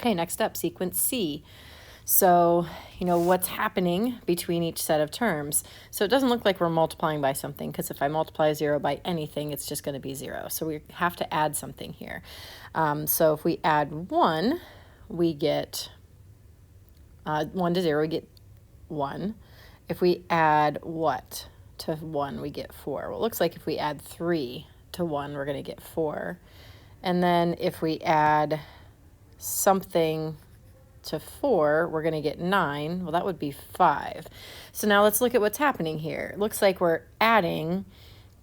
Okay, next up, sequence C. So, what's happening between each set of terms. So it doesn't look like we're multiplying by something, because if I multiply 0 by anything, it's just going to be 0. So we have to add something here. So if we add 1, we get 1 to 0, we get 1. If we add what to 1, we get 4. Well, it looks like if we add 3 to 1, we're going to get 4. And then if we add something to 4, we're going to get 9. Well, that would be 5. So now let's look at what's happening here. It looks like we're adding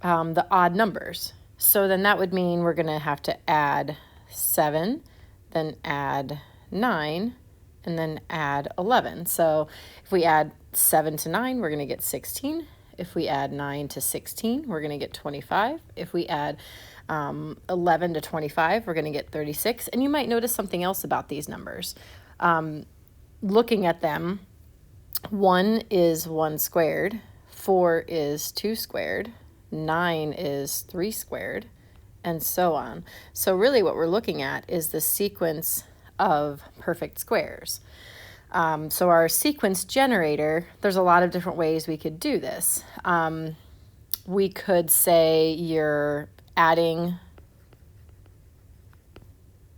the odd numbers. So then that would mean we're going to have to add 7, then add 9, and then add 11. So if we add 7 to 9, we're going to get 16. If we add 9 to 16, we're going to get 25. If we add 11 to 25, we're going to get 36. And you might notice something else about these numbers. Looking at them, 1 is 1 squared, 4 is 2 squared, 9 is 3 squared, and so on. So really what we're looking at is the sequence of perfect squares. So our sequence generator, there's a lot of different ways we could do this. We could say you're adding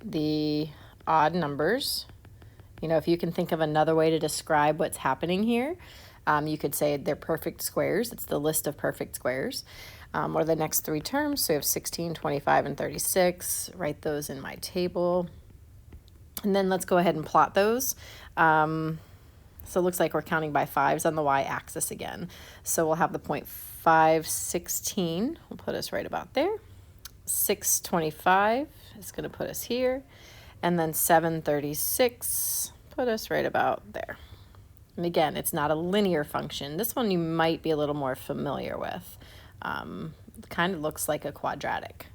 the odd numbers. If you can think of another way to describe what's happening here, you could say they're perfect squares. It's the list of perfect squares. Or the next 3 terms. So we have 16, 25, and 36. Write those in my table. And then let's go ahead and plot those. So it looks like we're counting by 5s on the y-axis again. So we'll have the point 5, 16. We'll put us right about there. 6, 25 is going to put us here. And then 7, 36, put us right about there. And again, it's not a linear function. This one you might be a little more familiar with. It kind of looks like a quadratic.